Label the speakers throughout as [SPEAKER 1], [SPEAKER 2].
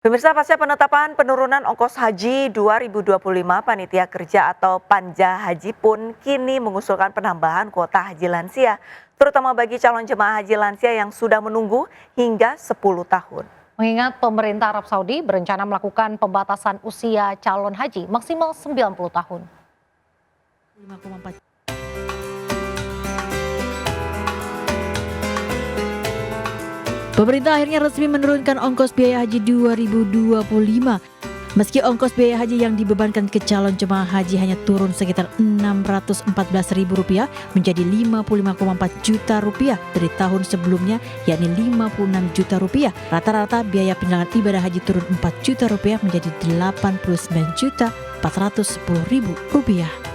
[SPEAKER 1] Pemirsa, pasca penetapan penurunan ongkos haji 2025, Panitia Kerja atau Panja Haji pun kini mengusulkan penambahan kuota haji lansia, terutama bagi calon jemaah haji lansia yang sudah menunggu hingga 10 tahun.
[SPEAKER 2] Mengingat pemerintah Arab Saudi berencana melakukan pembatasan usia calon haji maksimal 90 tahun.
[SPEAKER 3] Pemerintah akhirnya resmi menurunkan ongkos biaya haji 2025. Meski ongkos biaya haji yang dibebankan ke calon jemaah haji hanya turun sekitar Rp614.000 menjadi Rp55,4 juta dari tahun sebelumnya, yakni Rp56 juta. Rata-rata biaya penyelenggaraan ibadah haji turun Rp4 juta menjadi Rp89.410.000.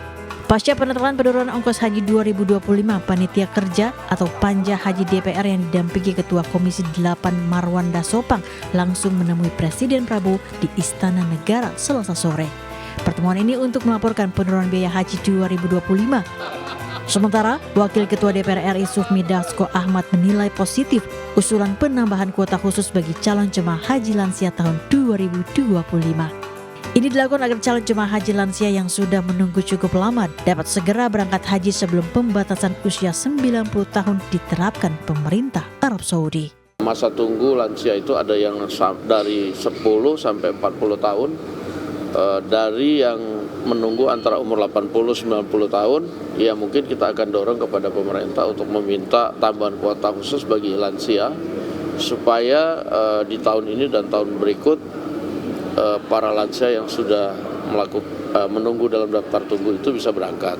[SPEAKER 3] Pasca penetapan penurunan ongkos haji 2025, Panitia Kerja atau Panja Haji DPR yang didampingi Ketua Komisi 8 Marwanda Sopang langsung menemui Presiden Prabowo di Istana Negara Selasa sore. Pertemuan ini untuk melaporkan penurunan biaya haji 2025. Sementara, Wakil Ketua DPR RI Sufmi Dasko Ahmad menilai positif usulan penambahan kuota khusus bagi calon jemaah haji lansia tahun 2025. Ini dilakukan agar calon jemaah haji lansia yang sudah menunggu cukup lama dapat segera berangkat haji sebelum pembatasan usia 90 tahun diterapkan pemerintah Arab Saudi.
[SPEAKER 4] Masa tunggu lansia itu ada yang dari 10 sampai 40 tahun, dari yang menunggu antara umur 80-90 tahun, ya mungkin kita akan dorong kepada pemerintah untuk meminta tambahan kuota khusus bagi lansia, supaya di tahun ini dan tahun berikut para lansia yang sudah menunggu dalam daftar tunggu itu bisa berangkat.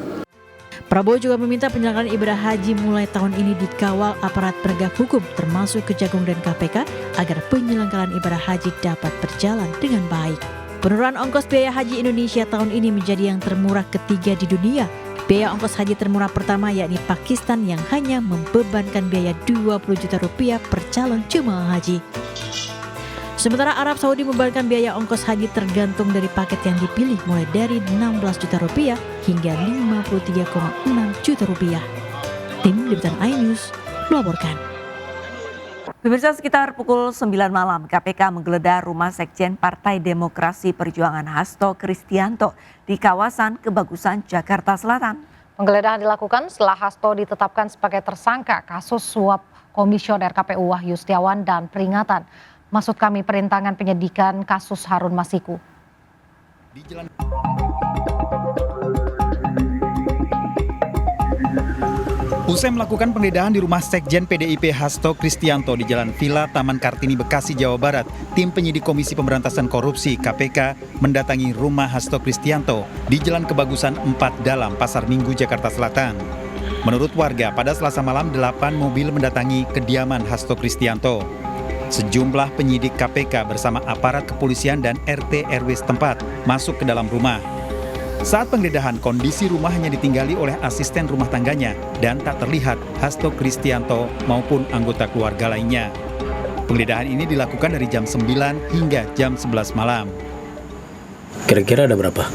[SPEAKER 3] Prabowo juga meminta penyelenggaraan ibadah haji mulai tahun ini dikawal aparat penegak hukum termasuk Kejagung dan KPK agar penyelenggaraan ibadah haji dapat berjalan dengan baik. Penurunan ongkos biaya haji Indonesia tahun ini menjadi yang termurah ketiga di dunia. Biaya ongkos haji termurah pertama yakni Pakistan yang hanya membebankan biaya Rp20 juta per calon jemaah haji. Sementara Arab Saudi membebankan biaya ongkos haji tergantung dari paket yang dipilih mulai dari Rp16 juta hingga Rp53,6 juta. Tim Liputan iNews melaporkan.
[SPEAKER 1] Pemirsa, sekitar pukul 9 malam, KPK menggeledah rumah Sekjen Partai Demokrasi Perjuangan Hasto Kristianto di kawasan Kebagusan, Jakarta Selatan.
[SPEAKER 2] Penggeledahan dilakukan setelah Hasto ditetapkan sebagai tersangka kasus suap Komisioner KPU Wahyu Setiawan dan peringatan. Maksud kami perintangan penyidikan kasus Harun Masiku.
[SPEAKER 5] Usai melakukan penggeledahan di rumah Sekjen PDIP Hasto Kristianto di Jalan Villa Taman Kartini, Bekasi, Jawa Barat, tim penyidik Komisi Pemberantasan Korupsi KPK mendatangi rumah Hasto Kristianto di Jalan Kebagusan 4 Dalam, Pasar Minggu, Jakarta Selatan. Menurut warga, pada Selasa malam 8 mobil mendatangi kediaman Hasto Kristianto. Sejumlah penyidik KPK bersama aparat kepolisian dan RT RW setempat masuk ke dalam rumah. Saat penggeledahan, kondisi rumah hanya ditinggali oleh asisten rumah tangganya dan tak terlihat Hasto Kristianto maupun anggota keluarga lainnya. Penggeledahan ini dilakukan dari jam 9 hingga jam 11 malam.
[SPEAKER 6] Kira-kira ada berapa?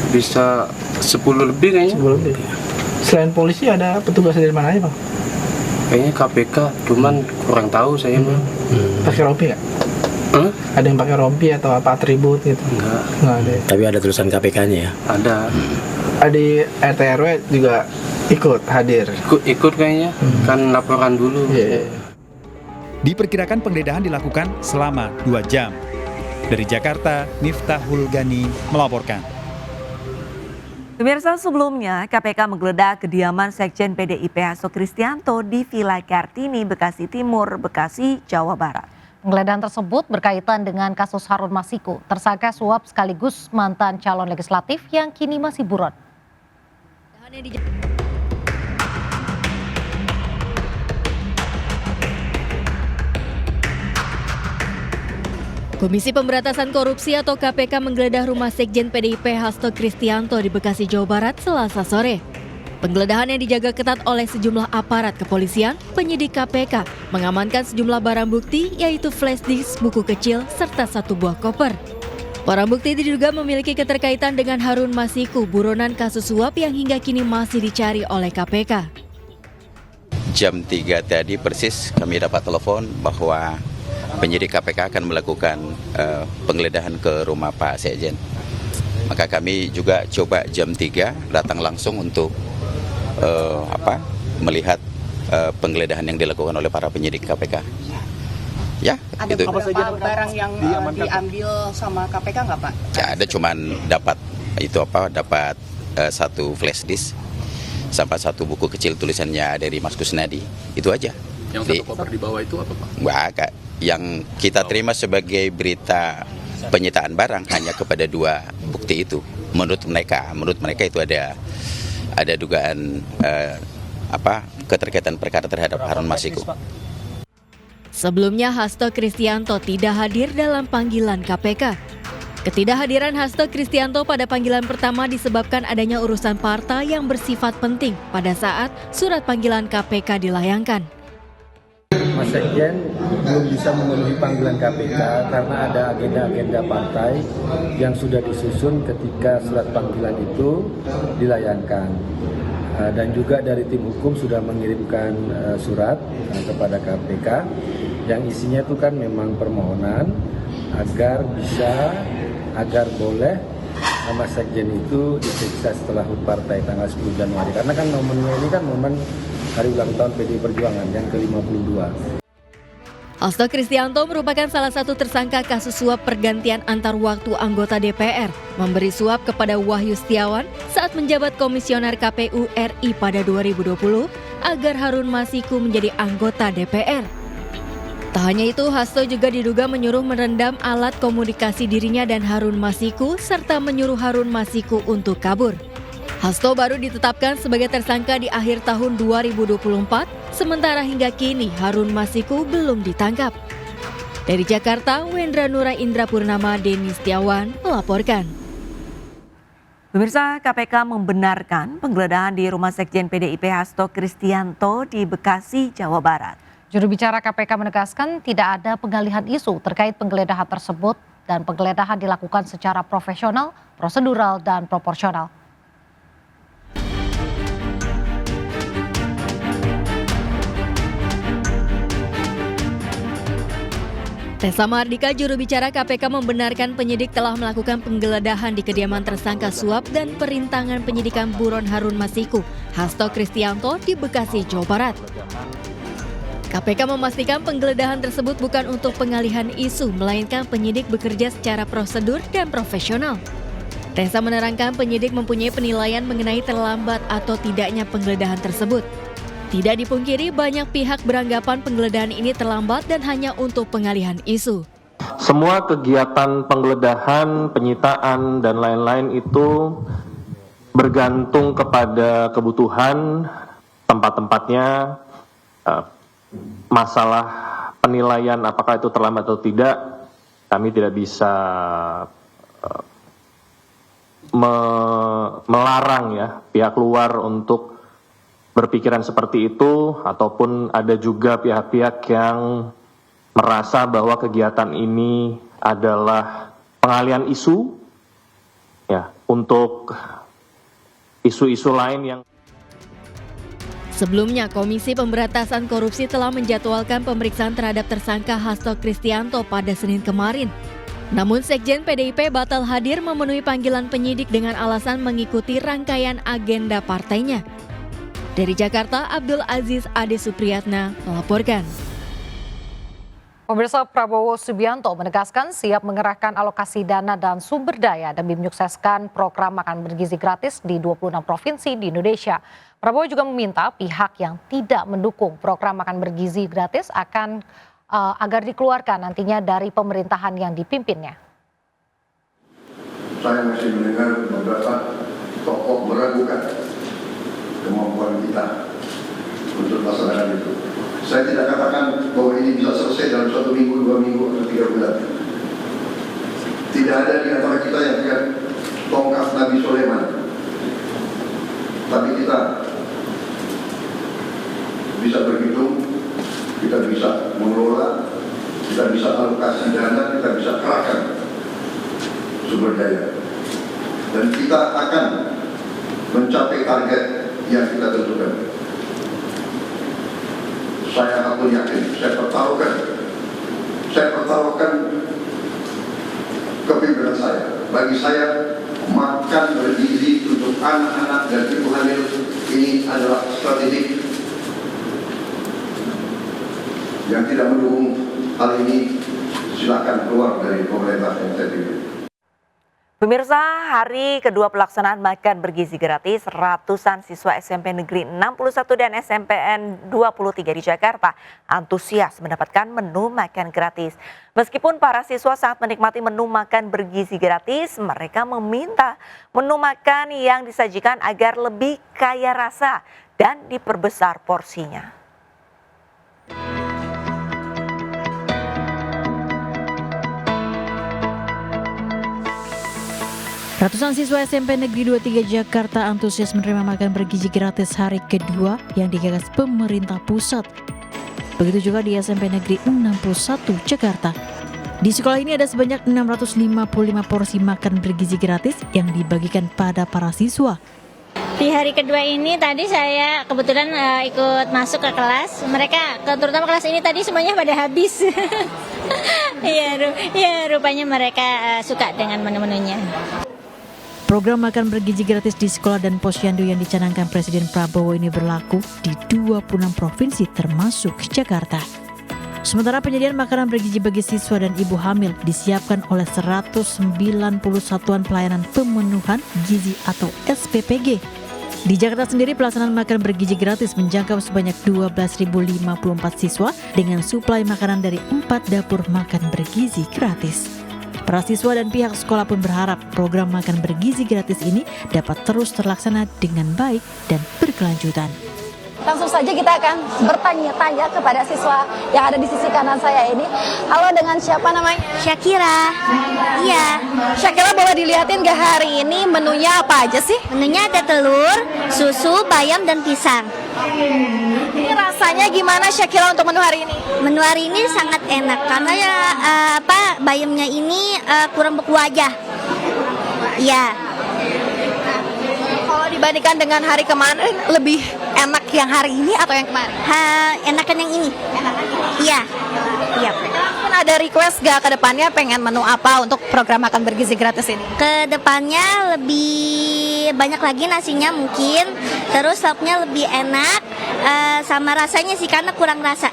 [SPEAKER 7] Bisa 10 lebih kayaknya.
[SPEAKER 6] 10 lebih.
[SPEAKER 8] Selain polisi ada petugas dari mana aja, Bang?
[SPEAKER 7] Kayaknya KPK, cuman kurang tahu saya mah.
[SPEAKER 8] Pakai rompi nggak? Ada yang pakai rompi atau apa atribut gitu?
[SPEAKER 7] Enggak
[SPEAKER 8] ada.
[SPEAKER 6] Tapi ada tulisan KPK-nya ya?
[SPEAKER 7] Ada.
[SPEAKER 8] Di RT RW juga ikut hadir?
[SPEAKER 7] Ikut kayaknya, kan laporan dulu.
[SPEAKER 8] Yeah.
[SPEAKER 5] Diperkirakan penggeledahan dilakukan selama 2 jam. Dari Jakarta, Miftahul Gani melaporkan.
[SPEAKER 1] Pemirsa, sebelumnya KPK menggeledah kediaman Sekjen PDIP Hasto Kristianto di Villa Kartini, Bekasi Timur, Bekasi, Jawa Barat.
[SPEAKER 2] Penggeledahan tersebut berkaitan dengan kasus Harun Masiku, tersangka suap sekaligus mantan calon legislatif yang kini masih buron.
[SPEAKER 9] Komisi Pemberantasan Korupsi atau KPK menggeledah rumah Sekjen PDIP Hasto Kristianto di Bekasi, Jawa Barat Selasa sore. Penggeledahan yang dijaga ketat oleh sejumlah aparat kepolisian, penyidik KPK mengamankan sejumlah barang bukti yaitu flash disk, buku kecil, serta 1 buah koper. Barang bukti diduga memiliki keterkaitan dengan Harun Masiku, buronan kasus suap yang hingga kini masih dicari oleh KPK.
[SPEAKER 10] Jam 3 tadi persis kami dapat telepon bahwa penyidik KPK akan melakukan penggeledahan ke rumah Pak Sekjen. Maka kami juga coba jam 3 datang langsung untuk melihat penggeledahan yang dilakukan oleh para penyidik KPK. Ya,
[SPEAKER 11] ada
[SPEAKER 10] itu.
[SPEAKER 11] beberapa barang yang diambil sama KPK nggak, Pak?
[SPEAKER 10] Ya, ada cuman dapat satu flash disk sampai satu buku kecil tulisannya dari Mas Kusnadi. Itu aja.
[SPEAKER 12] Yang satu koper di bawah itu apa, Pak?
[SPEAKER 10] Kak, yang kita terima sebagai berita penyitaan barang hanya kepada 2 bukti itu. Menurut mereka itu ada dugaan keterkaitan perkara terhadap Harun Masiku.
[SPEAKER 9] Sebelumnya Hasto Kristianto tidak hadir dalam panggilan KPK. Ketidakhadiran Hasto Kristianto pada panggilan pertama disebabkan adanya urusan partai yang bersifat penting pada saat surat panggilan KPK dilayangkan.
[SPEAKER 13] Mas Sekjen belum bisa memenuhi panggilan KPK karena ada agenda-agenda partai yang sudah disusun ketika surat panggilan itu dilayangkan. Dan juga dari tim hukum sudah mengirimkan surat kepada KPK yang isinya itu kan memang permohonan agar boleh Mas Sekjen itu diperiksa setelah HUT partai tanggal 10 Januari. Karena kan momennya ini kan momen hari ulang tahun PDI Perjuangan yang ke-52.
[SPEAKER 9] Hasto Kristianto merupakan salah satu tersangka kasus suap pergantian antar waktu anggota DPR, memberi suap kepada Wahyu Setiawan saat menjabat komisioner KPU RI pada 2020 agar Harun Masiku menjadi anggota DPR. Tak hanya itu, Hasto juga diduga menyuruh merendam alat komunikasi dirinya dan Harun Masiku serta menyuruh Harun Masiku untuk kabur. Hasto baru ditetapkan sebagai tersangka di akhir tahun 2024, sementara hingga kini Harun Masiku belum ditangkap. Dari Jakarta, Wendra Nura Indra Purnama, Denny Setiawan melaporkan.
[SPEAKER 1] Pemirsa, KPK membenarkan penggeledahan di rumah Sekjen PDIP Hasto Kristianto di Bekasi, Jawa Barat.
[SPEAKER 2] Juru bicara KPK menegaskan tidak ada pengalihan isu terkait penggeledahan tersebut dan penggeledahan dilakukan secara profesional, prosedural, dan proporsional.
[SPEAKER 9] Tessa Mardika, juru bicara KPK, membenarkan penyidik telah melakukan penggeledahan di kediaman tersangka suap dan perintangan penyidikan buron Harun Masiku, Hasto Kristianto di Bekasi, Jawa Barat. KPK memastikan penggeledahan tersebut bukan untuk pengalihan isu, melainkan penyidik bekerja secara prosedur dan profesional. Tessa menerangkan penyidik mempunyai penilaian mengenai terlambat atau tidaknya penggeledahan tersebut. Tidak dipungkiri banyak pihak beranggapan penggeledahan ini terlambat dan hanya untuk pengalihan isu.
[SPEAKER 14] Semua kegiatan penggeledahan, penyitaan, dan lain-lain itu bergantung kepada kebutuhan tempat-tempatnya, masalah penilaian apakah itu terlambat atau tidak, kami tidak bisa melarang ya pihak luar untuk berpikiran seperti itu, ataupun ada juga pihak-pihak yang merasa bahwa kegiatan ini adalah pengalihan isu ya untuk isu-isu lain yang.
[SPEAKER 9] Sebelumnya, Komisi Pemberantasan Korupsi telah menjadwalkan pemeriksaan terhadap tersangka Hasto Kristianto pada Senin kemarin. Namun Sekjen PDIP batal hadir memenuhi panggilan penyidik dengan alasan mengikuti rangkaian agenda partainya. Dari Jakarta, Abdul Aziz Ade Supriyatna melaporkan.
[SPEAKER 2] Pemirsa, Prabowo Subianto menegaskan siap mengerahkan alokasi dana dan sumber daya demi menyukseskan program makan bergizi gratis di 26 provinsi di Indonesia. Prabowo juga meminta pihak yang tidak mendukung program makan bergizi gratis agar dikeluarkan nantinya dari pemerintahan yang dipimpinnya.
[SPEAKER 15] Saya masih mendengar beberapa tokoh meragukan kemampuan kita untuk melaksanakan itu. Saya tidak katakan bahwa ini bisa selesai dalam 1 minggu, 2 minggu, atau 3 bulan. Tidak ada di antara kita yang punya tongkat Nabi Sulaiman. Tapi kita bisa berhitung, kita bisa mengelola, kita bisa alokasi dana, kita bisa kerahkan sumber daya. Dan kita akan mencapai target yang kita tentukan. Saya pun yakin, saya pertaruhkan Saya pertaruhkan kepimpinan saya. Bagi saya, makan bergizi untuk anak-anak dan ibu hamil ini adalah strategi. Yang tidak mendukung hal ini silakan keluar dari pemerintah yang saya pilih.
[SPEAKER 1] Pemirsa, hari kedua pelaksanaan makan bergizi gratis, ratusan siswa SMP Negeri 61 dan SMPN 23 di Jakarta antusias mendapatkan menu makan gratis. Meskipun para siswa sangat menikmati menu makan bergizi gratis, mereka meminta menu makan yang disajikan agar lebih kaya rasa dan diperbesar porsinya.
[SPEAKER 3] Ratusan siswa SMP Negeri 23 Jakarta antusias menerima makan bergizi gratis hari kedua yang digagas pemerintah pusat. Begitu juga di SMP Negeri 61 Jakarta. Di sekolah ini ada sebanyak 655 porsi makan bergizi gratis yang dibagikan pada para siswa.
[SPEAKER 16] Di hari kedua ini tadi saya kebetulan ikut masuk ke kelas. Mereka, terutama kelas ini tadi semuanya pada habis. Ya, rupanya mereka suka dengan menu-menunya.
[SPEAKER 3] Program makan bergizi gratis di sekolah dan posyandu yang dicanangkan Presiden Prabowo ini berlaku di 26 provinsi termasuk Jakarta. Sementara penyediaan makanan bergizi bagi siswa dan ibu hamil disiapkan oleh 190 satuan pelayanan pemenuhan gizi atau SPPG. Di Jakarta sendiri pelaksanaan makan bergizi gratis menjangkau sebanyak 12.054 siswa dengan suplai makanan dari 4 dapur makan bergizi gratis. Para siswa dan pihak sekolah pun berharap program makan bergizi gratis ini dapat terus terlaksana dengan baik dan berkelanjutan.
[SPEAKER 17] Langsung saja kita akan bertanya-tanya kepada siswa yang ada di sisi kanan saya ini. Halo, dengan siapa namanya?
[SPEAKER 16] Syakira. Iya.
[SPEAKER 17] Syakira, boleh dilihatin gak hari ini menunya apa aja sih?
[SPEAKER 16] Menunya ada telur, susu, bayam, dan pisang.
[SPEAKER 17] Ini rasanya gimana Syakira untuk menu hari ini?
[SPEAKER 16] Menu hari ini sangat enak karena ya bayamnya ini kurang beku aja. Iya.
[SPEAKER 17] Kalau dibandingkan dengan hari kemarin, lebih enak yang hari ini atau yang kemarin?
[SPEAKER 16] Enakan yang ini. Iya. Iya.
[SPEAKER 17] Kan ada request gak ke depannya pengen menu apa untuk program makan bergizi gratis ini?
[SPEAKER 16] Ke depannya lebih banyak lagi nasinya mungkin, terus lauknya lebih enak, sama rasanya sih karena kurang rasa.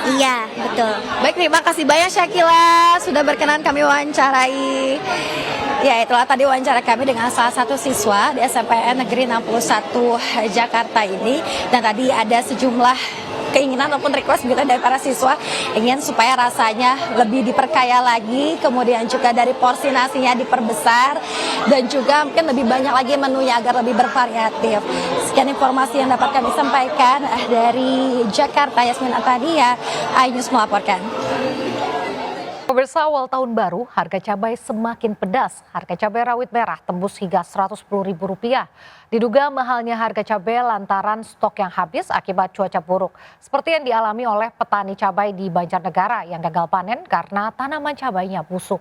[SPEAKER 16] Iya, betul.
[SPEAKER 17] Baik, terima kasih banyak Syakila sudah berkenan kami wawancarai. Ya, itulah tadi wawancara kami dengan salah satu siswa di SMPN Negeri 61 Jakarta ini. Dan tadi ada sejumlah keinginan ataupun request begitu dari para siswa ingin supaya rasanya lebih diperkaya lagi, kemudian juga dari porsi nasinya diperbesar dan juga mungkin lebih banyak lagi menunya agar lebih bervariatif. Sekian informasi yang dapat kami sampaikan dari Jakarta. Yasmin Atadia, iNews melaporkan.
[SPEAKER 2] Pemirsa, awal tahun baru harga cabai semakin pedas. Harga cabai rawit merah tembus hingga Rp110.000. Diduga mahalnya harga cabai lantaran stok yang habis akibat cuaca buruk. Seperti yang dialami oleh petani cabai di Banjarnegara yang gagal panen karena tanaman cabainya busuk.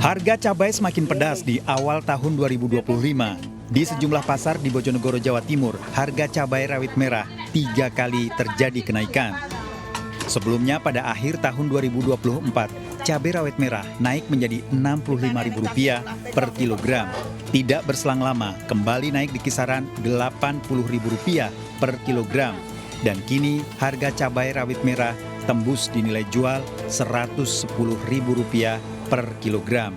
[SPEAKER 5] Harga cabai semakin pedas di awal tahun 2025. Di sejumlah pasar di Bojonegoro, Jawa Timur, harga cabai rawit merah 3 kali terjadi kenaikan. Sebelumnya pada akhir tahun 2024, cabai rawit merah naik menjadi Rp65.000 per kilogram. Tidak berselang lama, kembali naik di kisaran Rp80.000 per kilogram. Dan kini harga cabai rawit merah tembus dinilai jual Rp110.000 per kilogram.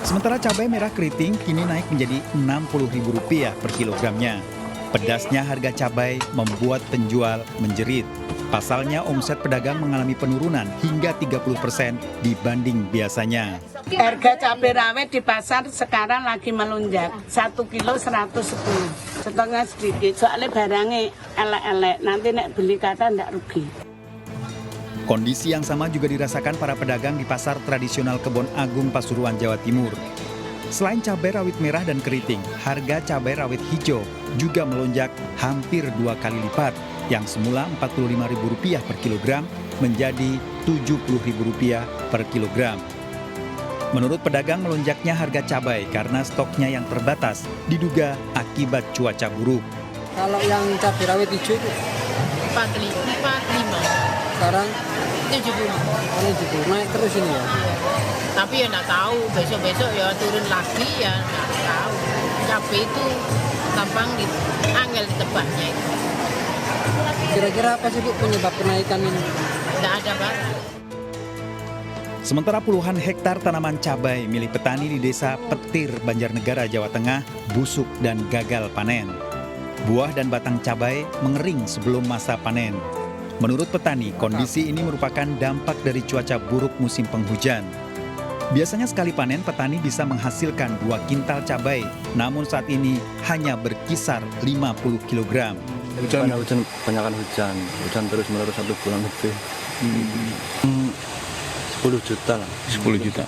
[SPEAKER 5] Sementara cabai merah keriting kini naik menjadi Rp60.000 per kilogramnya. Pedasnya harga cabai membuat penjual menjerit. Pasalnya omset pedagang mengalami penurunan hingga 30% dibanding biasanya.
[SPEAKER 18] Harga cabai rawit di pasar sekarang lagi melonjak, 1 kilo 110. Stoknya sedikit, soalnya barangnya elek-elek, nanti nek beli kata ndak rugi.
[SPEAKER 5] Kondisi yang sama juga dirasakan para pedagang di pasar tradisional Kebon Agung, Pasuruan, Jawa Timur. Selain cabai rawit merah dan keriting, harga cabai rawit hijau juga melonjak hampir 2 kali lipat, yang semula Rp45.000 per kilogram menjadi Rp70.000 per kilogram. Menurut pedagang, melonjaknya harga cabai karena stoknya yang terbatas, diduga akibat cuaca buruk.
[SPEAKER 19] Kalau yang cabai rawit hijau itu
[SPEAKER 20] 45.
[SPEAKER 19] Sekarang
[SPEAKER 20] 70.
[SPEAKER 19] 70. Naik terus ini ya?
[SPEAKER 20] Tapi ya nggak tahu, besok-besok ya turun lagi ya nggak tahu. Cabai itu gampang angel ditebaknya itu.
[SPEAKER 19] Kira-kira apa sih Bu penyebab kenaikan ini?
[SPEAKER 20] Nggak ada Pak.
[SPEAKER 5] Sementara puluhan hektar tanaman cabai milik petani di desa Petir, Banjarnegara, Jawa Tengah busuk dan gagal panen. Buah dan batang cabai mengering sebelum masa panen. Menurut petani, kondisi ini merupakan dampak dari cuaca buruk musim penghujan. Biasanya sekali panen, petani bisa menghasilkan 2 kintal cabai, namun saat ini hanya berkisar 50 kg.
[SPEAKER 21] Kebanyakan hujan terus menerus 1 bulan lebih. 10 juta lah. 10 juta.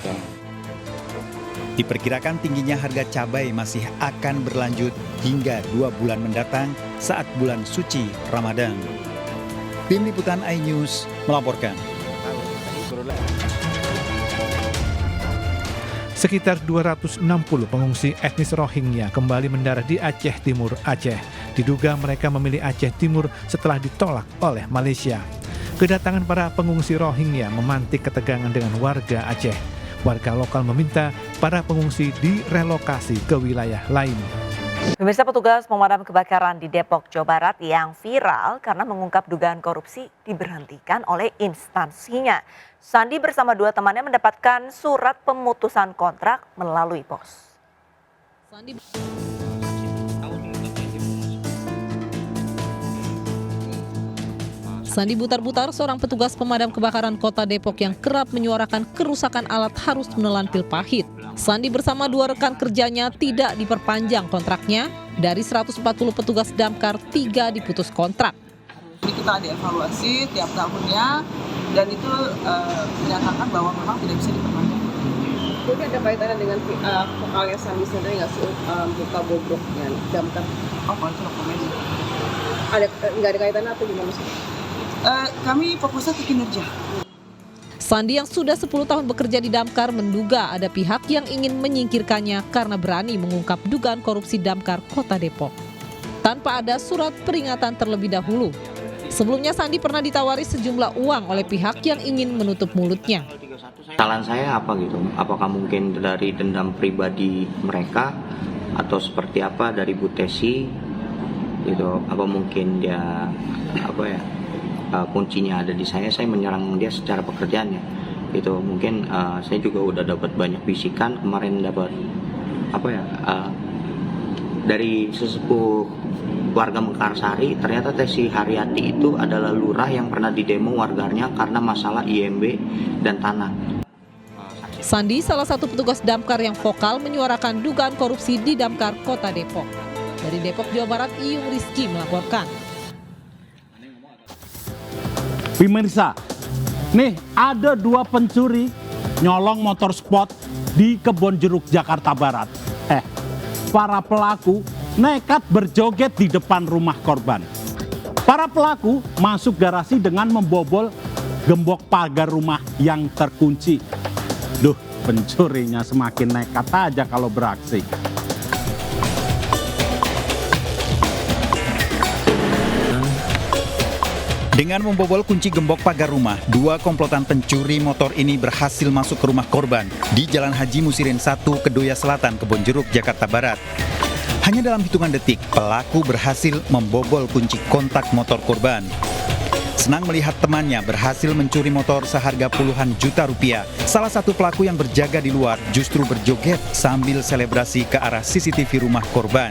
[SPEAKER 5] Diperkirakan tingginya harga cabai masih akan berlanjut hingga 2 bulan mendatang saat bulan suci Ramadan. Tim Liputan iNews melaporkan.
[SPEAKER 22] Sekitar 260 pengungsi etnis Rohingya kembali mendarat di Aceh Timur, Aceh. Diduga mereka memilih Aceh Timur setelah ditolak oleh Malaysia. Kedatangan para pengungsi Rohingya memantik ketegangan dengan warga Aceh. Warga lokal meminta para pengungsi direlokasi ke wilayah lain.
[SPEAKER 1] Pemirsa, petugas pemadam kebakaran di Depok, Jawa Barat yang viral karena mengungkap dugaan korupsi diberhentikan oleh instansinya. Sandi bersama 2 temannya mendapatkan surat pemutusan kontrak melalui pos.
[SPEAKER 23] Sandi Butar-Butar, seorang petugas pemadam kebakaran kota Depok yang kerap menyuarakan kerusakan alat harus menelan pil pahit. Sandi bersama 2 rekan kerjanya tidak diperpanjang kontraknya. Dari 140 petugas damkar, 3 diputus kontrak.
[SPEAKER 24] Jadi kita ada evaluasi tiap tahunnya dan itu menyatakan bahwa memang tidak bisa diperpanjang. Ini ada kaitannya dengan vokalnya Sandi sendiri nggak sih, buka bobroknya damkar? Oh, kalau itu rekomendasi. Nggak ada kaitannya atau gimana sih? Kami fokusnya ke kinerja.
[SPEAKER 23] Sandi yang sudah 10 tahun bekerja di damkar menduga ada pihak yang ingin menyingkirkannya karena berani mengungkap dugaan korupsi damkar kota Depok tanpa ada surat peringatan terlebih dahulu. Sebelumnya Sandi pernah ditawari sejumlah uang oleh pihak yang ingin menutup mulutnya.
[SPEAKER 25] Kesalahan saya apa gitu? Apakah mungkin dari dendam pribadi mereka atau seperti apa dari Bu Tesi gitu? Apa mungkin dia kuncinya ada di saya menyerang dia secara pekerjaannya gitu. Mungkin saya juga udah dapat banyak bisikan kemarin, dapat dari sesepuh warga Mekarsari. Ternyata Tesi Haryati itu adalah lurah yang pernah didemo warganya karena masalah IMB dan tanah.
[SPEAKER 23] Sandi salah satu petugas damkar yang vokal menyuarakan dugaan korupsi di damkar kota Depok. Dari Depok, Jawa Barat, Iyung Rizky melaporkan.
[SPEAKER 26] Pemirsa, nih ada 2 pencuri nyolong motor sport di Kebon Jeruk, Jakarta Barat. Para pelaku nekat berjoget di depan rumah korban. Para pelaku masuk garasi dengan membobol gembok pagar rumah yang terkunci. Duh, pencurinya semakin nekat aja kalau beraksi.
[SPEAKER 5] Dengan membobol kunci gembok pagar rumah, 2 komplotan pencuri motor ini berhasil masuk ke rumah korban di Jalan Haji Musirin 1, Kedoya Selatan, Kebon Jeruk, Jakarta Barat. Hanya dalam hitungan detik, pelaku berhasil membobol kunci kontak motor korban. Senang melihat temannya berhasil mencuri motor seharga puluhan juta rupiah, salah satu pelaku yang berjaga di luar justru berjoget sambil selebrasi ke arah CCTV rumah korban.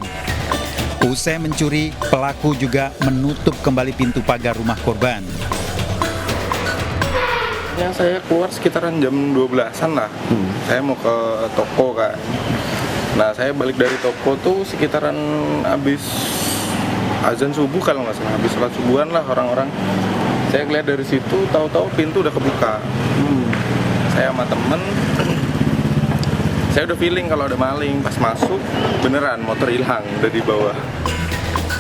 [SPEAKER 5] Usai mencuri, pelaku juga menutup kembali pintu pagar rumah korban.
[SPEAKER 27] Ya, saya keluar sekitaran jam 12-an lah. Saya mau ke toko, Kak. Nah, saya balik dari toko tuh sekitaran habis azan subuh kalau nggak salah. Habis sholat subuhan lah orang-orang. Saya lihat dari situ, tahu-tahu pintu udah kebuka. Saya sama temen, saya udah feeling kalau ada maling. Pas masuk, beneran motor hilang dari bawah.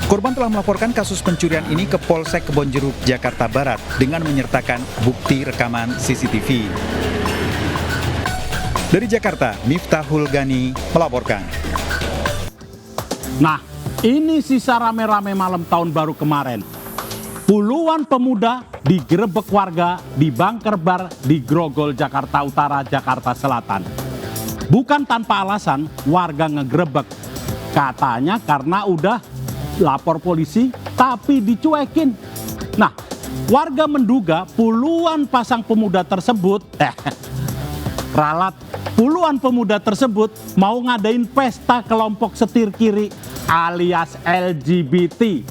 [SPEAKER 5] Korban telah melaporkan kasus pencurian ini ke Polsek Kebon Jeruk, Jakarta Barat dengan menyertakan bukti rekaman CCTV. Dari Jakarta, Miftahul Gani melaporkan.
[SPEAKER 26] Nah, Ini sisa rame-rame malam tahun baru kemarin. Puluhan pemuda digerebek warga di bunker bar di Grogol, Jakarta Utara, Jakarta Selatan. Bukan tanpa alasan warga ngegerebek. Katanya karena udah lapor polisi tapi dicuekin. Nah, warga menduga puluhan pasang pemuda tersebut puluhan pemuda tersebut mau ngadain pesta kelompok setir kiri alias LGBT.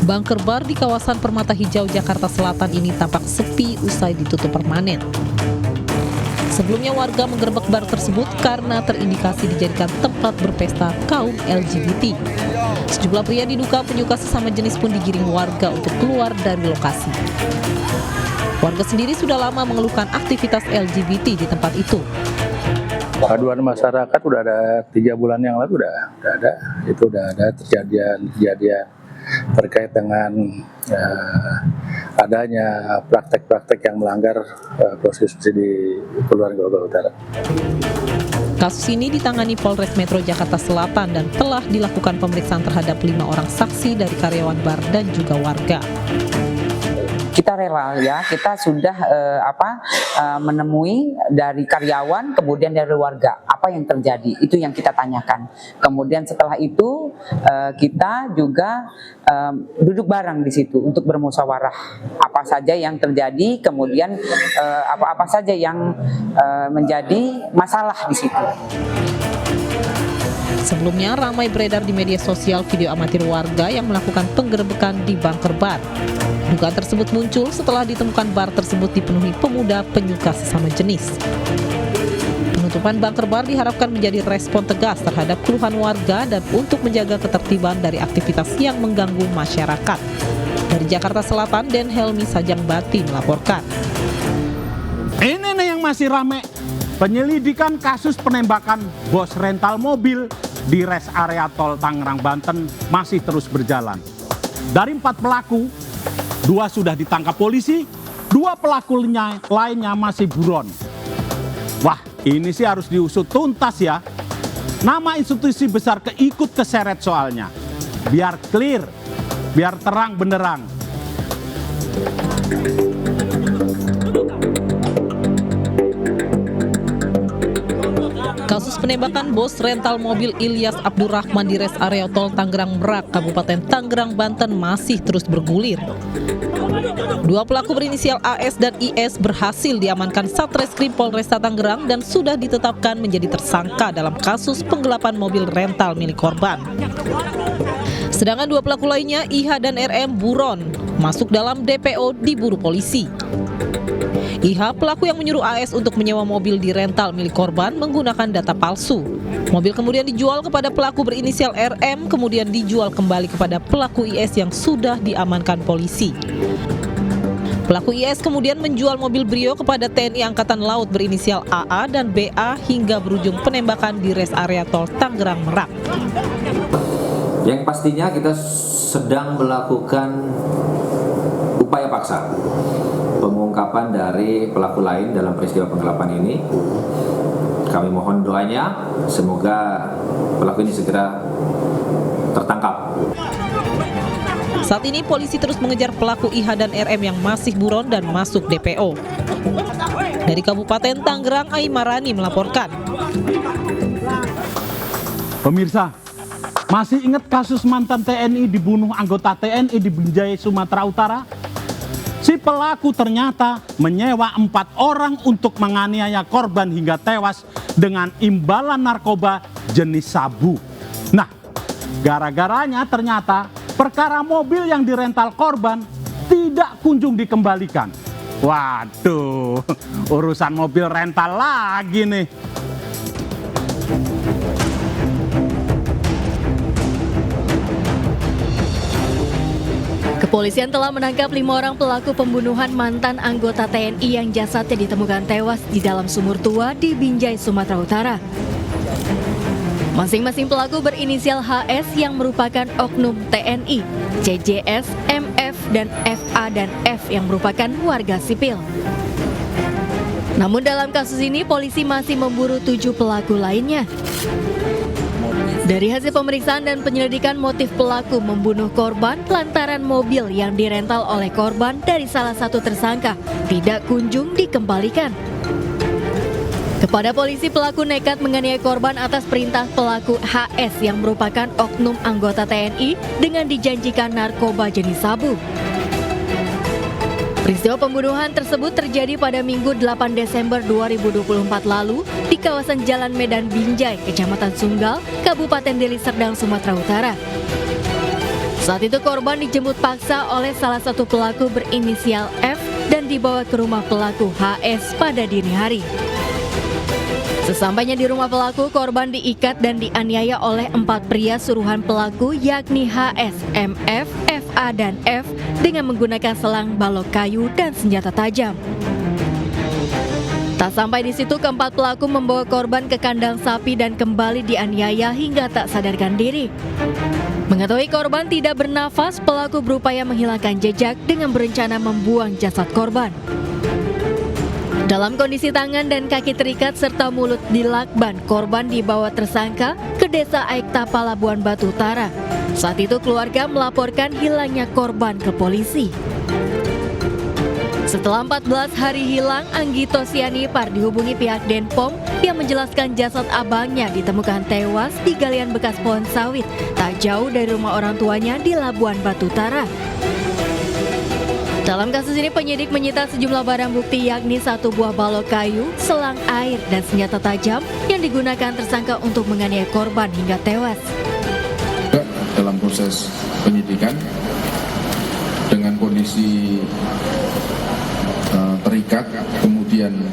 [SPEAKER 23] Bunker bar di kawasan Permata Hijau, Jakarta Selatan ini tampak sepi usai ditutup permanen. Sebelumnya warga menggerebek bar tersebut karena terindikasi dijadikan tempat berpesta kaum LGBT. Sejumlah pria diduga penyuka sesama jenis pun digiring warga untuk keluar dari lokasi. Warga sendiri sudah lama mengeluhkan aktivitas LGBT di tempat itu.
[SPEAKER 4] Aduan masyarakat udah ada 3 bulan yang lalu udah ada kejadian terkait dengan adanya praktek-praktek yang melanggar prostitusi di Kelurahan Grogol Utara.
[SPEAKER 23] Kasus ini ditangani Polres Metro Jakarta Selatan dan telah dilakukan pemeriksaan terhadap 5 orang saksi dari karyawan bar dan juga warga.
[SPEAKER 6] Kita rela ya, kita sudah menemui dari karyawan kemudian dari warga apa yang terjadi, itu yang kita tanyakan. Kemudian setelah itu kita juga duduk bareng di situ untuk bermusyawarah apa saja yang terjadi, kemudian apa saja yang menjadi masalah di situ.
[SPEAKER 23] Sebelumnya ramai beredar di media sosial video amatir warga yang melakukan penggerebekan di bunker bar. Dugaan tersebut muncul setelah ditemukan bar tersebut dipenuhi pemuda penyuka sesama jenis. Penutupan bunker bar diharapkan menjadi respon tegas terhadap keluhan warga dan untuk menjaga ketertiban dari aktivitas yang mengganggu masyarakat. Dari Jakarta Selatan, Den Helmi Sajangbati melaporkan.
[SPEAKER 26] Ini nih yang masih rame. Penyelidikan kasus penembakan bos rental mobil di res area tol Tangerang, Banten masih terus berjalan. Dari 4 pelaku, 2 sudah ditangkap polisi, 2 pelaku lainnya masih buron. Wah, ini sih harus diusut tuntas ya. Nama institusi besar keikut keseret soalnya. Biar clear, biar terang benderang.
[SPEAKER 23] Kasus penembakan bos rental mobil Ilyas Abdurrahman di res area tol Tangerang Merak, Kabupaten Tangerang, Banten masih terus bergulir. 2 pelaku berinisial AS dan IS berhasil diamankan Satreskrim Polresta Tangerang dan sudah ditetapkan menjadi tersangka dalam kasus penggelapan mobil rental milik korban. Sedangkan 2 pelaku lainnya, IH dan RM, buron, masuk dalam DPO diburu polisi. IH, pelaku yang menyuruh AS untuk menyewa mobil di rental milik korban menggunakan data palsu. Mobil kemudian dijual kepada pelaku berinisial RM, kemudian dijual kembali kepada pelaku IS yang sudah diamankan polisi. Pelaku IS kemudian menjual mobil Brio kepada TNI Angkatan Laut berinisial AA dan BA hingga berujung penembakan di res area tol Tangerang Merak.
[SPEAKER 7] Yang pastinya kita sedang melakukan upaya paksa pengungkapan dari pelaku lain dalam peristiwa penggelapan ini. Kami mohon doanya, semoga pelaku ini segera tertangkap.
[SPEAKER 23] Saat ini polisi terus mengejar pelaku IH dan RM yang masih buron dan masuk DPO. Dari Kabupaten Tangerang, Aimarani melaporkan.
[SPEAKER 26] Pemirsa, masih ingat kasus mantan TNI dibunuh anggota TNI di Binjai, Sumatera Utara? Si pelaku ternyata menyewa 4 orang untuk menganiaya korban hingga tewas dengan imbalan narkoba jenis sabu. Nah, gara-garanya ternyata perkara mobil yang dirental korban tidak kunjung dikembalikan. Waduh, urusan mobil rental lagi nih.
[SPEAKER 9] Kepolisian telah menangkap 5 orang pelaku pembunuhan mantan anggota TNI yang jasadnya ditemukan tewas di dalam sumur tua di Binjai, Sumatera Utara. Masing-masing pelaku berinisial HS yang merupakan oknum TNI, CJS, MF, dan FA dan F yang merupakan warga sipil. Namun dalam kasus ini polisi masih memburu 7 pelaku lainnya. Dari hasil pemeriksaan dan penyelidikan, motif pelaku membunuh korban lantaran mobil yang dirental oleh korban dari salah satu tersangka tidak kunjung dikembalikan. Kepada polisi, pelaku nekat menganiaya korban atas perintah pelaku HS yang merupakan oknum anggota TNI dengan dijanjikan narkoba jenis sabu. Peristiwa pembunuhan tersebut terjadi pada Minggu 8 Desember 2024 lalu di kawasan Jalan Medan Binjai, Kecamatan Sunggal, Kabupaten Deli Serdang, Sumatera Utara. Saat itu korban dijemput paksa oleh salah satu pelaku berinisial F dan dibawa ke rumah pelaku HS pada dini hari. Sesampainya di rumah pelaku, korban diikat dan dianiaya oleh 4 pria suruhan pelaku yakni HS, MF, FA, dan F dengan menggunakan selang balok kayu dan senjata tajam. Tak sampai di situ, keempat pelaku membawa korban ke kandang sapi dan kembali dianiaya hingga tak sadarkan diri. Mengetahui korban tidak bernafas, pelaku berupaya menghilangkan jejak dengan berencana membuang jasad korban. Dalam kondisi tangan dan kaki terikat serta mulut dilakban, korban dibawa tersangka ke Desa Aikta, Palabuhan Batu Utara. Saat itu keluarga melaporkan hilangnya korban ke polisi. Setelah 14 hari hilang, Anggito Sianipar dihubungi pihak Denpom yang menjelaskan jasad abangnya ditemukan tewas di galian bekas pohon sawit tak jauh dari rumah orang tuanya di Labuan Batu Utara. Dalam kasus ini penyidik menyita sejumlah barang bukti yakni 1 buah balok kayu, selang air, dan senjata tajam yang digunakan tersangka untuk menganiaya korban hingga tewas.
[SPEAKER 8] Dalam proses penyidikan dengan kondisi terikat, kemudian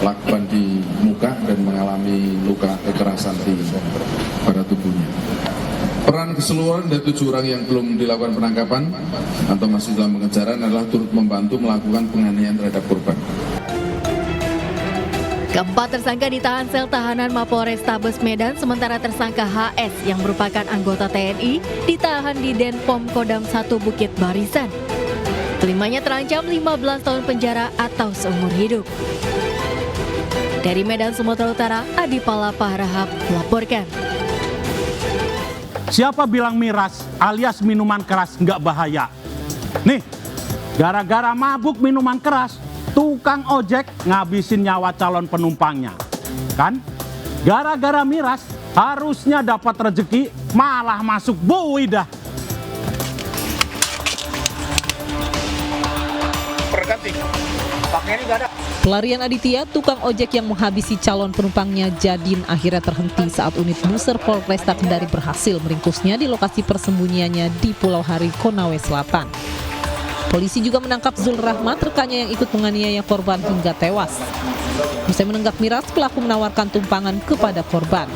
[SPEAKER 8] lakban di muka dan mengalami luka kekerasan pada tubuhnya. Peran keseluruhan dari 7 orang yang belum dilakukan penangkapan atau masih dalam pengejaran adalah turut membantu melakukan penganiayaan terhadap korban.
[SPEAKER 9] Keempat tersangka ditahan sel tahanan Mapolrestabes Medan, sementara tersangka HS yang merupakan anggota TNI ditahan di Denpom Kodam 1 Bukit Barisan. Kelimanya terancam 15 tahun penjara atau seumur hidup. Dari Medan, Sumatera Utara, Adi Palapa Harahap melaporkan.
[SPEAKER 26] Siapa bilang miras alias minuman keras nggak bahaya? Nih, gara-gara mabuk minuman keras, tukang ojek ngabisin nyawa calon penumpangnya. Kan? Gara-gara miras, harusnya dapat rezeki, malah masuk bui dah.
[SPEAKER 23] Pelarian Aditya, tukang ojek yang menghabisi calon penumpangnya Jadin, akhirnya terhenti saat unit Buser Polresta Kendari berhasil meringkusnya di lokasi persembunyiannya di Pulau Hari, Konawe Selatan. Polisi juga menangkap Zul Rahmat, rekannya yang ikut menganiaya korban hingga tewas. Usai menenggak miras, pelaku menawarkan tumpangan kepada korban.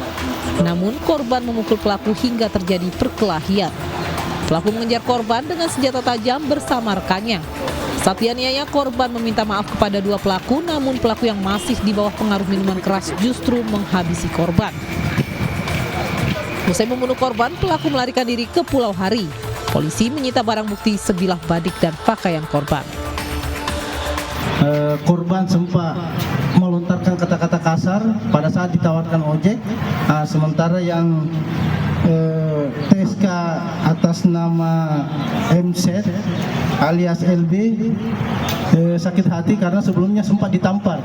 [SPEAKER 23] Namun korban memukul pelaku hingga terjadi perkelahian. Pelaku mengejar korban dengan senjata tajam bersama rekannya. Saat dianiaya, korban meminta maaf kepada 2 pelaku, namun pelaku yang masih di bawah pengaruh minuman keras justru menghabisi korban. Usai membunuh korban, pelaku melarikan diri ke Pulau Hari. Polisi menyita barang bukti sebilah badik dan pakaian korban.
[SPEAKER 10] Korban sempat melontarkan kata-kata kasar pada saat ditawarkan ojek, sementara yang TSK atas nama MZ alias LB sakit hati karena sebelumnya sempat ditampar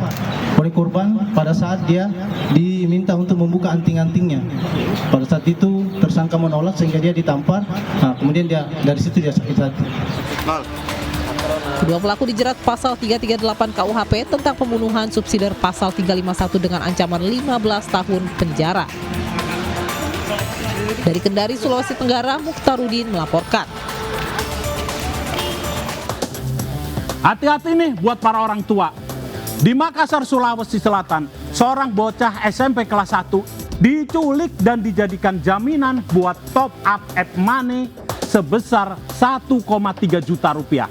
[SPEAKER 10] oleh korban pada saat dia diminta untuk membuka anting-antingnya. Pada saat itu tersangka menolak sehingga dia ditampar, kemudian dari situ dia sakit hati.
[SPEAKER 23] Kedua pelaku dijerat pasal 338 KUHP tentang pembunuhan, subsidiar pasal 351 dengan ancaman 15 tahun penjara. Dari Kendari, Sulawesi Tenggara, Mukhtarudin melaporkan.
[SPEAKER 26] Hati-hati nih buat para orang tua. Di Makassar, Sulawesi Selatan, seorang bocah SMP kelas 1 diculik dan dijadikan jaminan buat top up money sebesar 1,3 juta rupiah.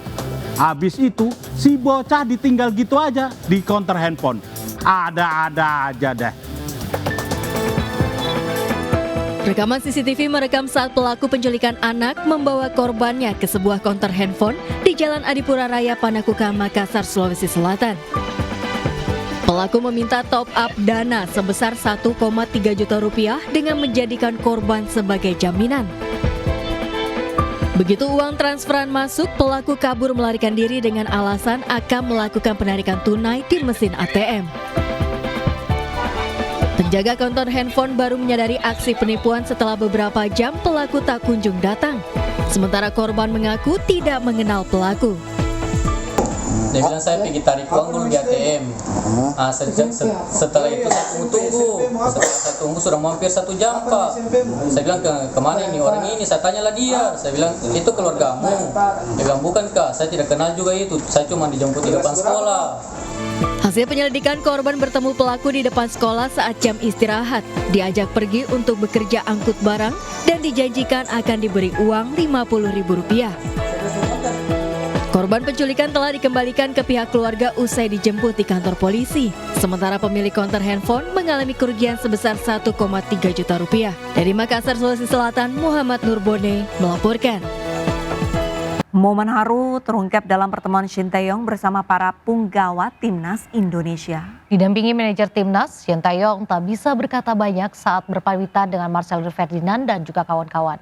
[SPEAKER 26] Habis itu, si bocah ditinggal gitu aja di konter handphone. Ada-ada aja deh.
[SPEAKER 9] Rekaman CCTV merekam saat pelaku penculikan anak membawa korbannya ke sebuah konter handphone di Jalan Adipura Raya, Panakukang, Makassar, Sulawesi Selatan. Pelaku meminta top up dana sebesar 1,3 juta rupiah dengan menjadikan korban sebagai jaminan. Begitu uang transferan masuk, pelaku kabur melarikan diri dengan alasan akan melakukan penarikan tunai di mesin ATM. Penjaga kantor handphone baru menyadari aksi penipuan setelah beberapa jam pelaku tak kunjung datang. Sementara korban mengaku tidak mengenal pelaku.
[SPEAKER 3] Dia bilang saya pergi tarik uang dulu di ATM. Setelah itu saya tunggu. Setelah saya tunggu sudah hampir 1 jam Pak. Saya bilang kemana ini orang ini? Saya tanyalah dia. Saya bilang itu keluargamu. Dia bilang bukan Kak, saya tidak kenal juga itu. Saya cuma dijemput di depan sekolah.
[SPEAKER 9] Hasil penyelidikan, korban bertemu pelaku di depan sekolah saat jam istirahat. Diajak pergi untuk bekerja angkut barang dan dijanjikan akan diberi uang Rp50.000. Korban penculikan telah dikembalikan ke pihak keluarga usai dijemput di kantor polisi. Sementara pemilik konter handphone mengalami kerugian sebesar 1,3 juta rupiah. Dari Makassar, Sulawesi Selatan, Muhammad Nurbone melaporkan.
[SPEAKER 1] Momen haru terungkap dalam pertemuan Shin Tae-yong bersama para punggawa Timnas Indonesia.
[SPEAKER 2] Didampingi manajer Timnas, Shin Tae-yong tak bisa berkata banyak saat berpamitan dengan Marcelo Ferdinand dan juga kawan-kawan.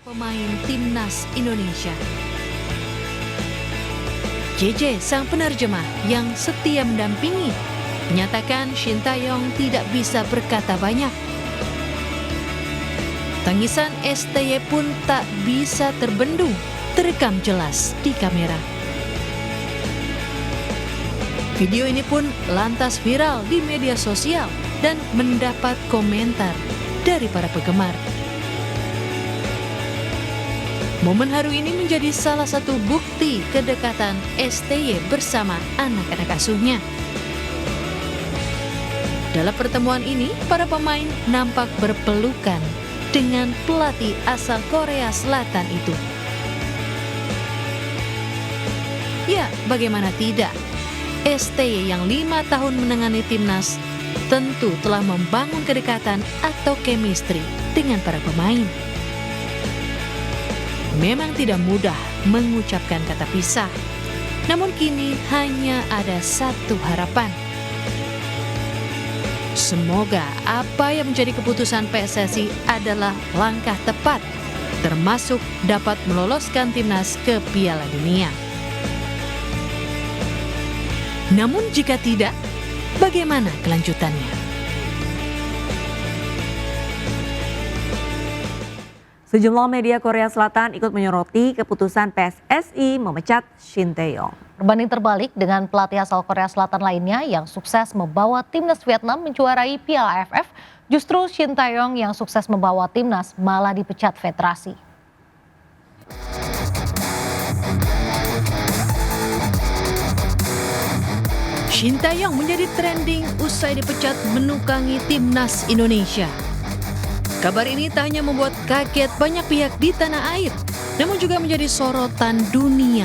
[SPEAKER 9] Pemain Timnas Indonesia. JJ, sang penerjemah yang setia mendampingi, menyatakan Shin Tae-yong tidak bisa berkata banyak. Tangisan STY pun tak bisa terbendung, terekam jelas di kamera. Video ini pun lantas viral di media sosial dan mendapat komentar dari para penggemar. Momen haru ini menjadi salah satu bukti kedekatan STY bersama anak-anak asuhnya. Dalam pertemuan ini, para pemain nampak berpelukan dengan pelatih asal Korea Selatan itu. Ya, bagaimana tidak? STY yang 5 tahun menangani timnas tentu telah membangun kedekatan atau chemistry dengan para pemain. Memang tidak mudah mengucapkan kata pisah, namun kini hanya ada satu harapan. Semoga apa yang menjadi keputusan PSSI adalah langkah tepat, termasuk dapat meloloskan timnas ke Piala Dunia. Namun jika tidak, bagaimana kelanjutannya?
[SPEAKER 1] Sejumlah media Korea Selatan ikut menyoroti keputusan PSSI memecat Shin Tae-yong.
[SPEAKER 2] Berbanding terbalik dengan pelatih asal Korea Selatan lainnya yang sukses membawa timnas Vietnam menjuarai Piala AFF, justru Shin Tae-yong yang sukses membawa timnas malah dipecat federasi.
[SPEAKER 9] Shin Tae-yong menjadi trending usai dipecat menukangi timnas Indonesia. Kabar ini tak hanya membuat kaget banyak pihak di tanah air, namun juga menjadi sorotan dunia,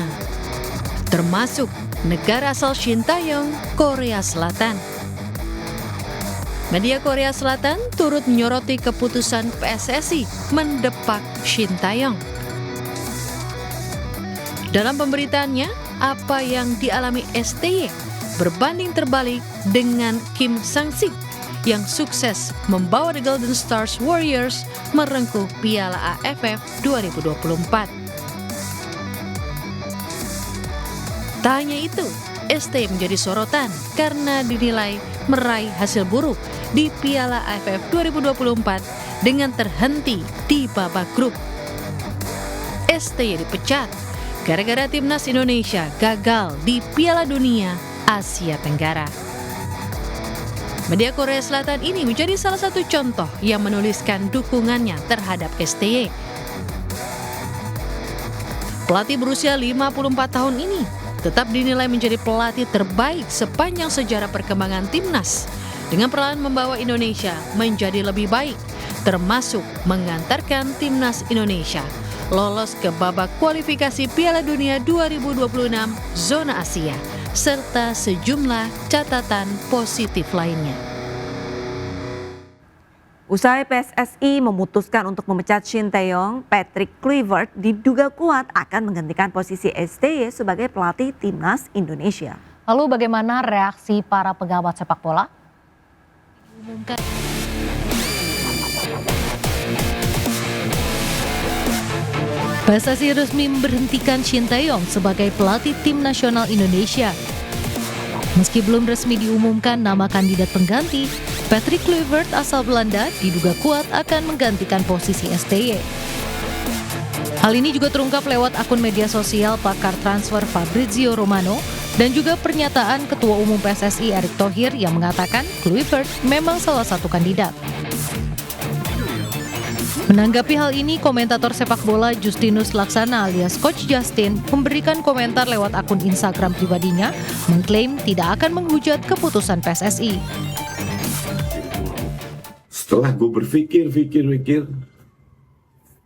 [SPEAKER 9] termasuk negara asal Shin Tae-yong, Korea Selatan. Media Korea Selatan turut menyoroti keputusan PSSI mendepak Shin Tae-yong. Dalam pemberitaannya, apa yang dialami STY berbanding terbalik dengan Kim Sang-sik yang sukses membawa The Golden Stars Warriors merengkuh Piala AFF 2024. Tak hanya itu, ST menjadi sorotan karena dinilai meraih hasil buruk di Piala AFF 2024 dengan terhenti di babak grup. ST dipecat gara-gara timnas Indonesia gagal di Piala Dunia Asia Tenggara. Media Korea Selatan ini menjadi salah satu contoh yang menuliskan dukungannya terhadap STY. Pelatih berusia 54 tahun ini tetap dinilai menjadi pelatih terbaik sepanjang sejarah perkembangan timnas dengan peran membawa Indonesia menjadi lebih baik, termasuk mengantarkan timnas Indonesia lolos ke babak kualifikasi Piala Dunia 2026 zona Asia, serta sejumlah catatan positif lainnya.
[SPEAKER 1] Usai PSSI memutuskan untuk memecat Shin Tae-yong, Patrick Kluivert diduga kuat akan menggantikan posisi STY sebagai pelatih timnas Indonesia.
[SPEAKER 2] Lalu bagaimana reaksi para pengamat sepak bola?
[SPEAKER 9] PSSI resmi memberhentikan Shin Tae-yong sebagai pelatih tim nasional Indonesia. Meski belum resmi diumumkan nama kandidat pengganti, Patrick Kluivert asal Belanda diduga kuat akan menggantikan posisi STY. Hal ini juga terungkap lewat akun media sosial pakar transfer Fabrizio Romano dan juga pernyataan Ketua Umum PSSI Erick Thohir yang mengatakan Kluivert memang salah satu kandidat. Menanggapi hal ini, komentator sepak bola Justinus Laksana alias Coach Justin memberikan komentar lewat akun Instagram pribadinya, mengklaim tidak akan menghujat keputusan PSSI.
[SPEAKER 11] Setelah gue berpikir,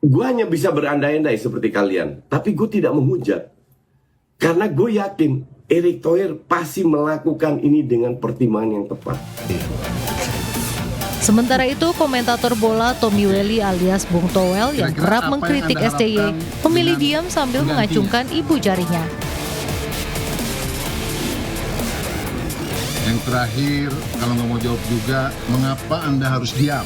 [SPEAKER 11] gue hanya bisa berandai-andai seperti kalian, tapi gue tidak menghujat. Karena gue yakin Erick Thohir pasti melakukan ini dengan pertimbangan yang tepat.
[SPEAKER 9] Sementara itu, komentator bola Tommy Welly alias Bung Towel yang kerap mengkritik STY memilih diam sambil mengacungkan ibu jarinya.
[SPEAKER 12] Yang terakhir, kalau nggak mau jawab juga, mengapa Anda harus diam?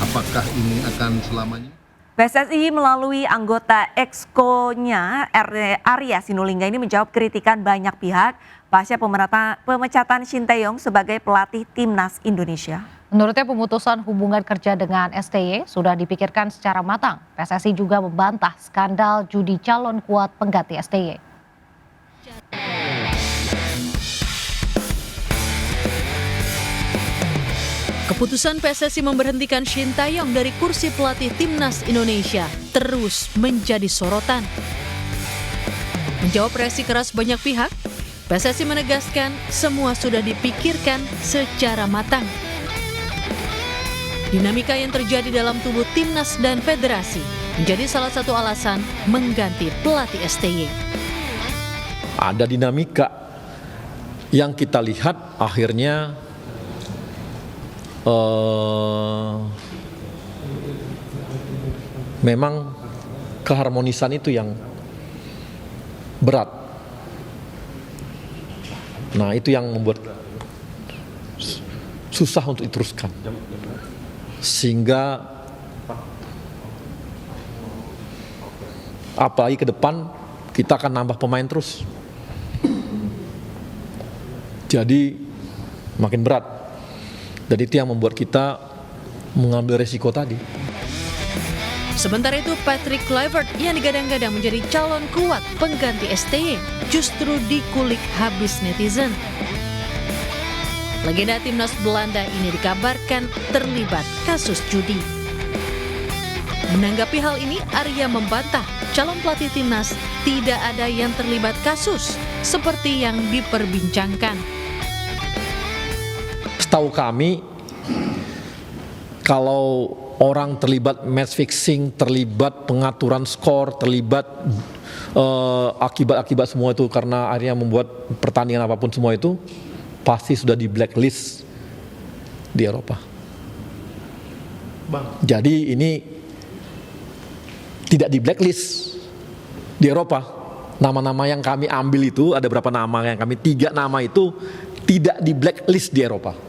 [SPEAKER 12] Apakah ini akan selamanya?
[SPEAKER 1] PSSI melalui anggota Exco-nya Arya Sinulinga ini menjawab kritikan banyak pihak pasca pemecatan Shin Tae-yong sebagai pelatih timnas Indonesia.
[SPEAKER 2] Menurutnya pemutusan hubungan kerja dengan STY sudah dipikirkan secara matang. PSSI juga membantah skandal judi calon kuat pengganti STY.
[SPEAKER 9] Keputusan PSSI memberhentikan Shin Tae-yong dari kursi pelatih timnas Indonesia terus menjadi sorotan. Menjawab reaksi keras banyak pihak, PSSI menegaskan semua sudah dipikirkan secara matang. Dinamika yang terjadi dalam tubuh timnas dan federasi menjadi salah satu alasan mengganti pelatih STY.
[SPEAKER 13] Ada dinamika yang kita lihat akhirnya memang keharmonisan itu yang berat. Nah, itu yang membuat susah untuk diteruskan. Sehingga apalagi ke depan kita akan nambah pemain terus. Jadi makin berat. Dan itu yang membuat kita mengambil resiko tadi.
[SPEAKER 9] Sementara itu Patrick Kluivert yang digadang-gadang menjadi calon kuat pengganti STY justru dikulik habis netizen. Legenda timnas Belanda ini dikabarkan terlibat kasus judi. Menanggapi hal ini, Arya membantah calon pelatih timnas tidak ada yang terlibat kasus seperti yang diperbincangkan.
[SPEAKER 13] Setahu kami, kalau orang terlibat match fixing, terlibat pengaturan skor, terlibat akibat-akibat semua itu karena akhirnya membuat pertandingan apapun semua itu, pasti sudah di blacklist di Eropa. Jadi ini tidak di blacklist di Eropa. Nama-nama yang kami ambil itu, ada berapa nama yang kami, 3 nama itu tidak di blacklist di Eropa.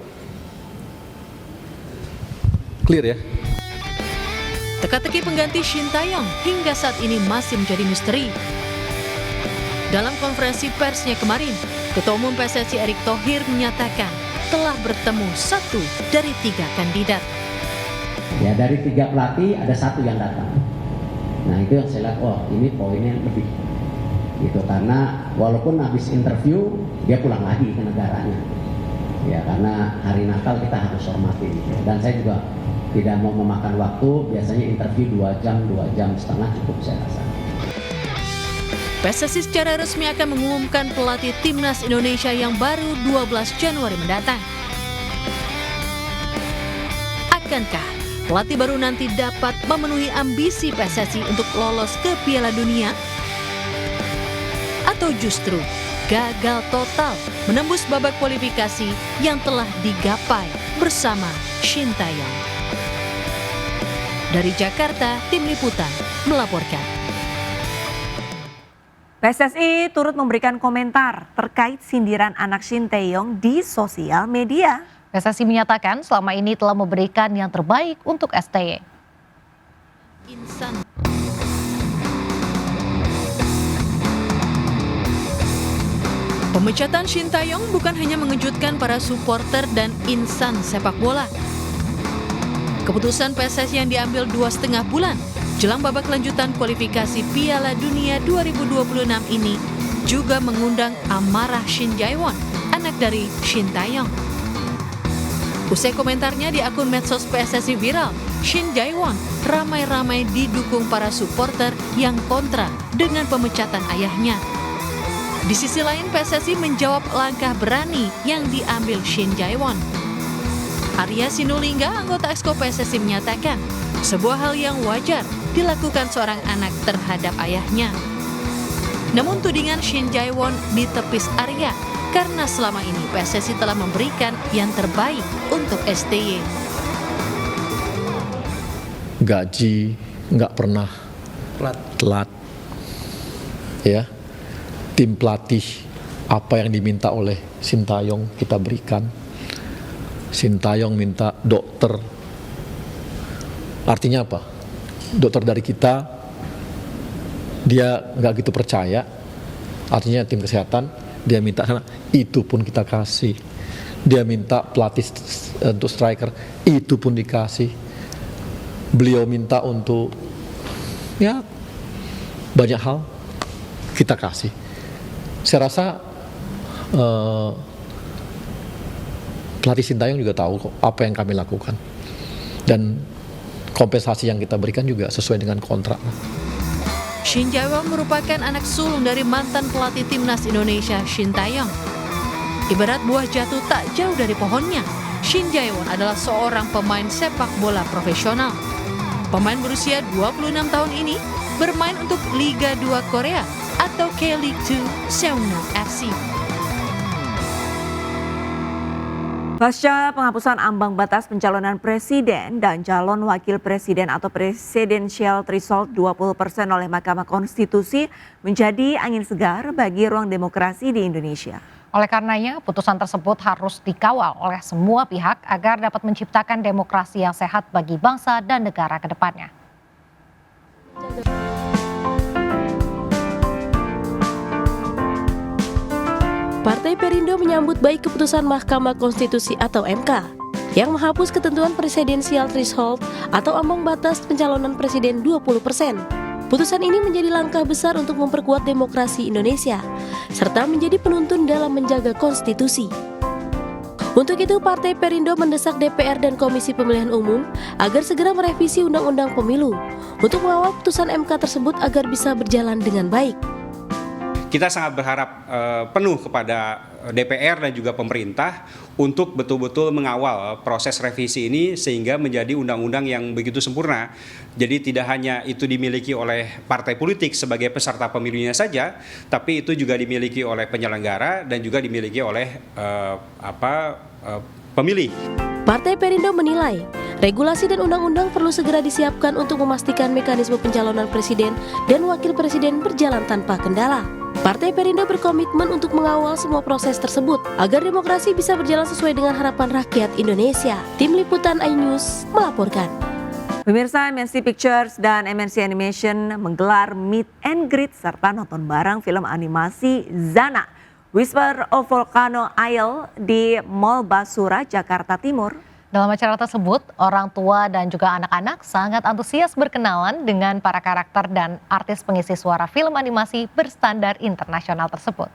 [SPEAKER 13] Clear ya?
[SPEAKER 9] Teka-teki pengganti Shin Tae-yong hingga saat ini masih menjadi misteri. Dalam konferensi persnya kemarin, Ketua Umum PSSI Erick Thohir menyatakan telah bertemu 1 dari 3 kandidat.
[SPEAKER 14] Ya, dari 3 pelatih ada 1 yang datang. Nah, itu yang saya lihat, oh ini poinnya lebih gitu, karena walaupun habis interview dia pulang lagi ke negaranya. Ya, karena hari Natal kita harus hormati gitu. Dan saya juga tidak mau memakan waktu, biasanya interview 2 jam, 2 jam setengah cukup saya rasa.
[SPEAKER 9] PSSI secara resmi akan mengumumkan pelatih timnas Indonesia yang baru 12 Januari mendatang. Akankah pelatih baru nanti dapat memenuhi ambisi PSSI untuk lolos ke Piala Dunia? Atau justru gagal total menembus babak kualifikasi yang telah digapai bersama Shin Tae-yong? Dari Jakarta, Tim Liputan melaporkan.
[SPEAKER 1] PSSI turut memberikan komentar terkait sindiran anak Shin Tae-yong di sosial media.
[SPEAKER 2] PSSI menyatakan selama ini telah memberikan yang terbaik untuk STY.
[SPEAKER 15] Pemecatan Shin Tae-yong bukan hanya mengejutkan para supporter dan insan sepak bola. Keputusan PSSI yang diambil 2,5 bulan jelang babak lanjutan kualifikasi Piala Dunia 2026 ini juga mengundang amarah Shin Jae-won, anak dari Shin Tae-yong. Usai komentarnya di akun medsos PSSI viral, Shin Jae-won ramai-ramai didukung para supporter yang kontra dengan pemecatan ayahnya. Di sisi lain, PSSI menjawab langkah berani yang diambil Shin Jae-won. Arya Sinulinga, anggota Exco PSSI menyatakan, sebuah hal yang wajar dilakukan seorang anak terhadap ayahnya. Namun tudingan Shin Jae-won ditepis Arya karena selama ini PSSI telah memberikan yang terbaik untuk STY.
[SPEAKER 13] Gaji nggak pernah telat, ya. Tim pelatih apa yang diminta oleh Shin Tae-yong kita berikan. Shin Tae-yong minta dokter, artinya apa? Dokter dari kita, dia nggak gitu percaya, artinya tim kesehatan, dia minta sana, itu pun kita kasih. Dia minta pelatih untuk striker, itu pun dikasih. Beliau minta untuk, ya banyak hal, kita kasih. Saya rasa pelatih Shin Tae-yong juga tahu kok apa yang kami lakukan. Dan kompensasi yang kita berikan juga sesuai dengan kontrak.
[SPEAKER 15] Shin Jae-won merupakan anak sulung dari mantan pelatih timnas Indonesia Shin Tae-yong. Ibarat buah jatuh tak jauh dari pohonnya, Shin Jae-won adalah seorang pemain sepak bola profesional. Pemain berusia 26 tahun ini bermain untuk Liga 2 Korea atau K-League 2 Seoul FC.
[SPEAKER 1] Pasca penghapusan ambang batas pencalonan presiden dan calon wakil presiden atau presidential threshold 20% oleh Mahkamah Konstitusi menjadi angin segar bagi ruang demokrasi di Indonesia.
[SPEAKER 2] Oleh karenanya, putusan tersebut harus dikawal oleh semua pihak agar dapat menciptakan demokrasi yang sehat bagi bangsa dan negara ke depannya.
[SPEAKER 16] Partai Perindo menyambut baik keputusan Mahkamah Konstitusi atau MK yang menghapus ketentuan presidensial threshold atau ambang batas pencalonan presiden 20%. Putusan ini menjadi langkah besar untuk memperkuat demokrasi Indonesia serta menjadi penuntun dalam menjaga konstitusi. Untuk itu, Partai Perindo mendesak DPR dan Komisi Pemilihan Umum agar segera merevisi Undang-Undang Pemilu untuk mengawal putusan MK tersebut agar bisa berjalan dengan baik.
[SPEAKER 17] Kita sangat berharap penuh kepada DPR dan juga pemerintah untuk betul-betul mengawal proses revisi ini sehingga menjadi undang-undang yang begitu sempurna. Jadi tidak hanya itu dimiliki oleh partai politik sebagai peserta pemilunya saja, tapi itu juga dimiliki oleh penyelenggara dan juga dimiliki oleh pemilih.
[SPEAKER 16] Partai Perindo menilai regulasi dan undang-undang perlu segera disiapkan untuk memastikan mekanisme pencalonan presiden dan wakil presiden berjalan tanpa kendala. Partai Perindo berkomitmen untuk mengawal semua proses tersebut agar demokrasi bisa berjalan sesuai dengan harapan rakyat Indonesia. Tim Liputan iNews melaporkan.
[SPEAKER 1] Pemirsa, MNC Pictures dan MNC Animation menggelar meet and greet serta nonton bareng film animasi Zana, Whisper of Volcano Isle di Mall Basura, Jakarta Timur.
[SPEAKER 2] Dalam acara tersebut, orang tua dan juga anak-anak sangat antusias berkenalan dengan para karakter dan artis pengisi suara film animasi berstandar internasional tersebut.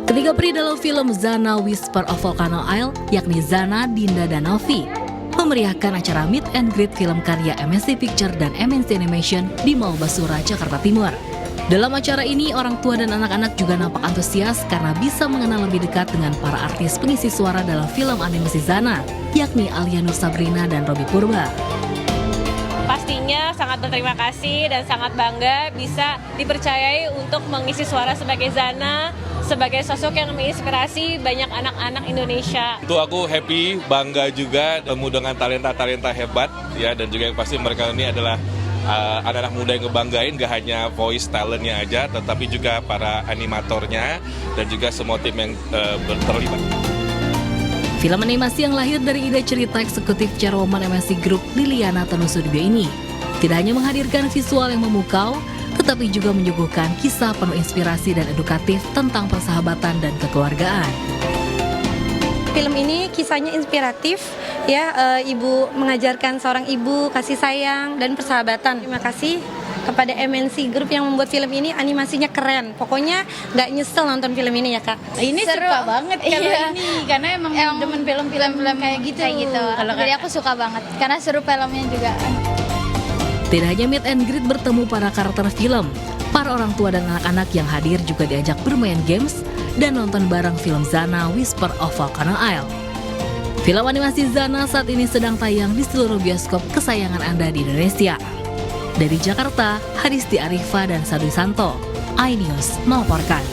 [SPEAKER 9] Ketiga pria dalam film Zana Whisper of Volcano Isle, yakni Zana, Dinda, dan Novi, memeriahkan acara meet and greet film karya MNC Pictures dan MNC Animation di Mall Basura, Jakarta Timur. Dalam acara ini, orang tua dan anak-anak juga nampak antusias karena bisa mengenal lebih dekat dengan para artis pengisi suara dalam film animasi Zana, yakni Alia Nur Sabrina dan Robby Purba.
[SPEAKER 18] Pastinya sangat berterima kasih dan sangat bangga bisa dipercayai untuk mengisi suara sebagai Zana, sebagai sosok yang menginspirasi banyak anak-anak Indonesia.
[SPEAKER 19] Itu aku happy, bangga juga ketemu dengan talenta-talenta hebat ya, dan juga yang pasti mereka ini adalah anak-anak muda yang ngebanggain, gak hanya voice talentnya aja, tetapi juga para animatornya dan juga semua tim yang terlibat.
[SPEAKER 9] Film animasi yang lahir dari ide cerita eksekutif Chairwoman MNC Group Liliana Tanusudibyo ini tidak hanya menghadirkan visual yang memukau, tetapi juga menyuguhkan kisah penuh inspirasi dan edukatif tentang persahabatan dan kekeluargaan.
[SPEAKER 20] Film ini kisahnya inspiratif, ya, ibu mengajarkan seorang ibu kasih sayang dan persahabatan. Terima kasih kepada MNC Group yang membuat film ini, animasinya keren. Pokoknya nggak nyesel nonton film ini ya Kak.
[SPEAKER 21] Ini seru banget kalau ini, karena emang demen film-film kayak gitu. Jadi aku suka banget, karena seru filmnya juga.
[SPEAKER 9] Tidak hanya meet and greet bertemu para karakter film, para orang tua dan anak-anak yang hadir juga diajak bermain games dan nonton bareng film Zana Whisper of Volcano Isle. Film animasi Zana saat ini sedang tayang di seluruh bioskop kesayangan Anda di Indonesia. Dari Jakarta, Haristi Arifa dan Sadwi Santo, iNews melaporkan.